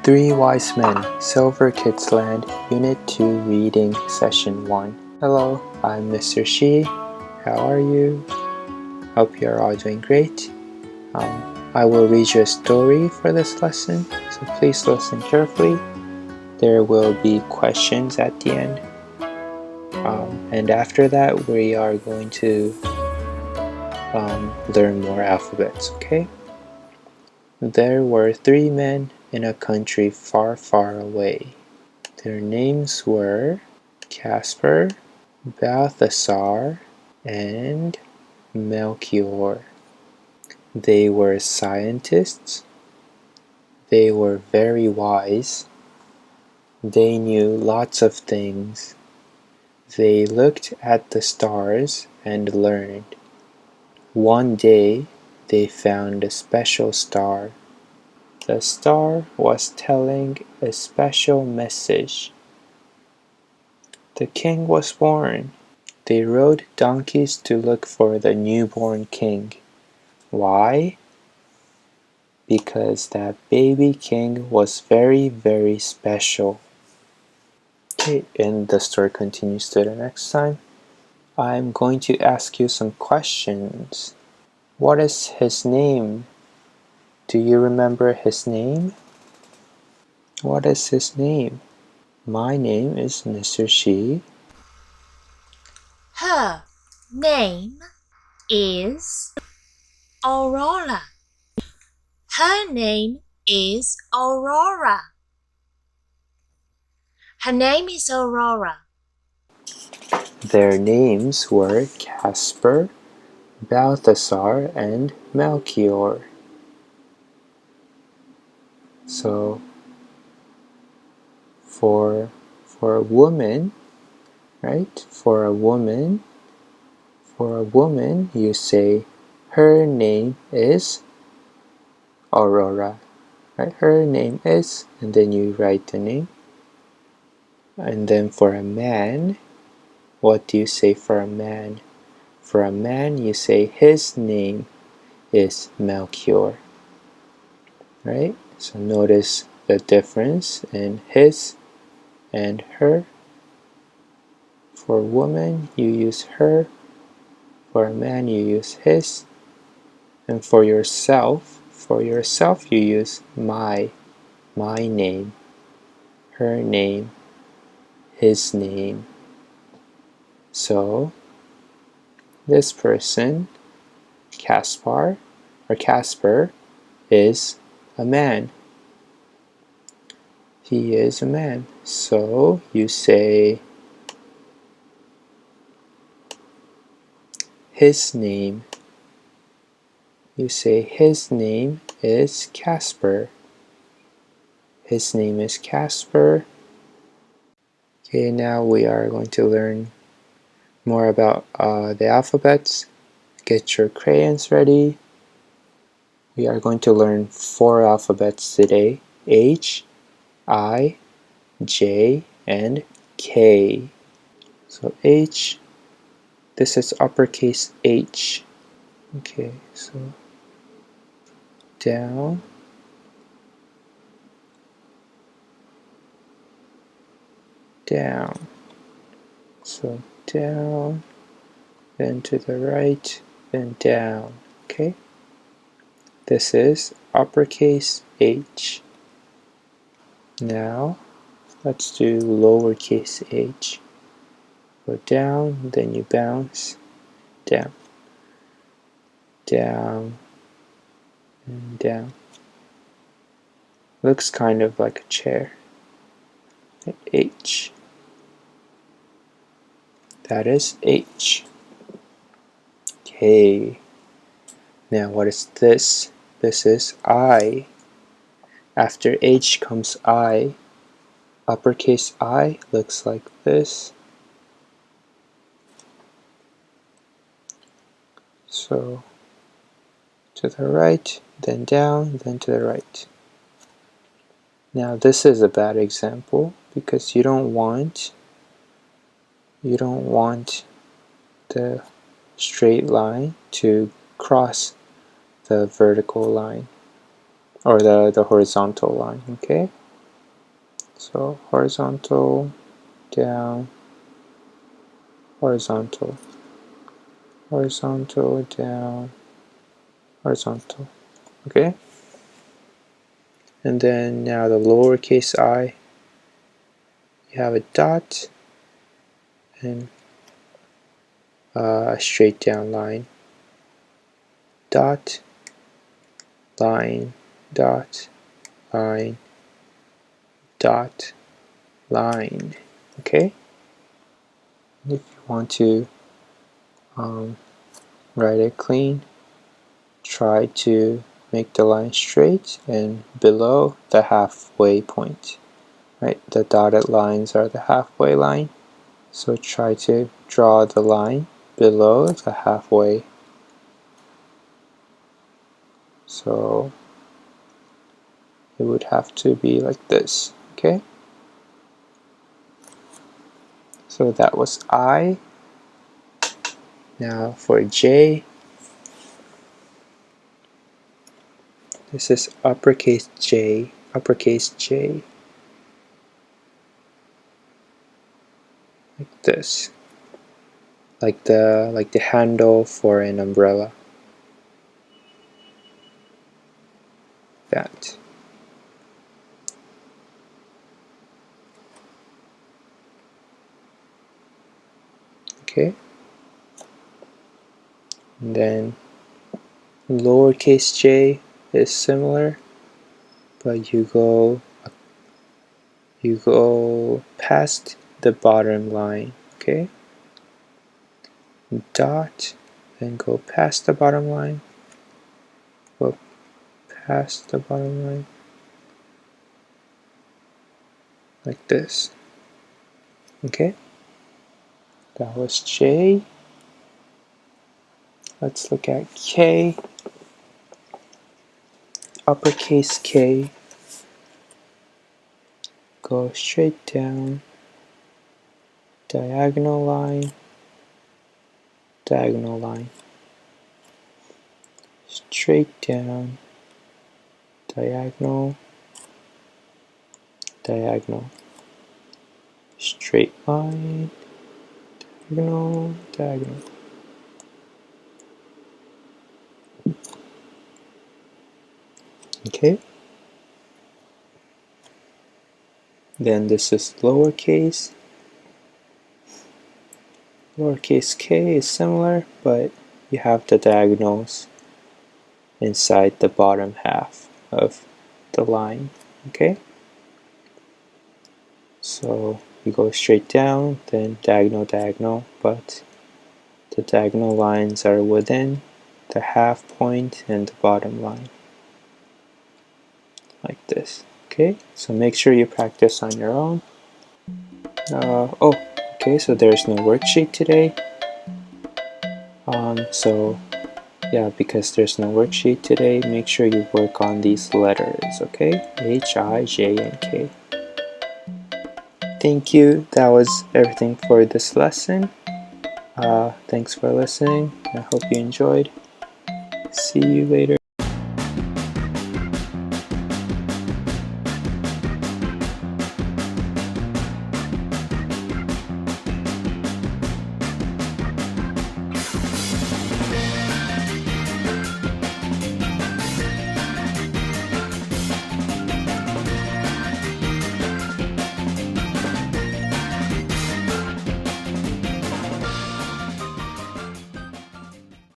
Three Wise Men, Silver Kids Land, Unit 2 Reading Session 1. Hello, I'm Mr. Shi. How are you? Hope you're all doing great. I will read you a story for this lesson, so please listen carefully. There will be questions at the end. And after that, we are going to learn more alphabets, okay? There were three men in a country far, far away. Their names were Casper, Balthasar, and Melchior. They were scientists. They were very wise. They knew lots of things. They looked at the stars and learned. One day, they found a special star. The star was telling a special message. The king was born. They rode donkeys to look for the newborn king. Why? Because that baby king was very, very special. Okay, and the story continues to the next time. I'm going to ask you some questions. What is his name? Do you remember his name? What is his name? My name is Mr. Shi. Her name is Aurora. Her name is Aurora. Her name is Aurora. Their names were Casper, Balthasar, and Melchior. So, for a woman, right? For a woman, you say her name is Aurora, right? Her name is, and then you write the name. And then for a man, what do you say for a man? For a man, you say his name is Melchior, right? So notice the difference in his and her. For a woman, you use her. For a man, you use his. And for yourself, you use my name, her name, his name. So this person, Casper, is a man. He is a man. So you say his name. You say his name is Casper. His name is Casper. Okay, now we are going to learn more about the alphabets. Get your crayons ready. We are going to learn 4 alphabets today: H, I, J, and K. So H, this is uppercase H. Okay, so down, down. So down, then to the right, then down. Okay? This is uppercase H. Now, let's do lowercase h. Go down, then you bounce, down, down, and down. Looks kind of like a chair. H. That is H. Okay. Now what is this? This is I. After H comes I. Uppercase I looks like this. So to the right, then down, then to the right. Now this is a bad example because you don't want the straight line to cross the vertical line or the horizontal line, okay? So horizontal, down, horizontal, horizontal, down, horizontal. Okay? And then now the lowercase I, you have a dot and a straight down line. Dot, line, dot, line, dot, line. Okay? If you want to write it clean, try to make the line straight and below the halfway point. Right? The dotted lines are the halfway line. So try to draw the line below the halfway. So it would have to be like this. Okay? So that was I. Now for J, this is uppercase J, uppercase J. Like this. Like the handle for an umbrella. That. Okay? And then lowercase j is similar, but you go past the bottom line, okay? Dot, then go past the bottom line, go past the bottom line, like this, okay? That was J. Let's look at K. Uppercase K. Go straight down, diagonal line, diagonal line. Straight down, diagonal, diagonal. Straight line, diagonal, diagonal. Okay? Then this is lowercase. Lowercase k is similar, but you have the diagonals inside the bottom half of the line. Okay? So you go straight down, then diagonal, diagonal, but the diagonal lines are within the half point and the bottom line. Like this. Okay, so make sure you practice on your own. Okay, so there's no worksheet today. So yeah, because there's no worksheet today, make sure you work on these letters, okay? H, I, J, and K. Thank you. That was everything for this lesson. Thanks for listening. I hope you enjoyed. See you later.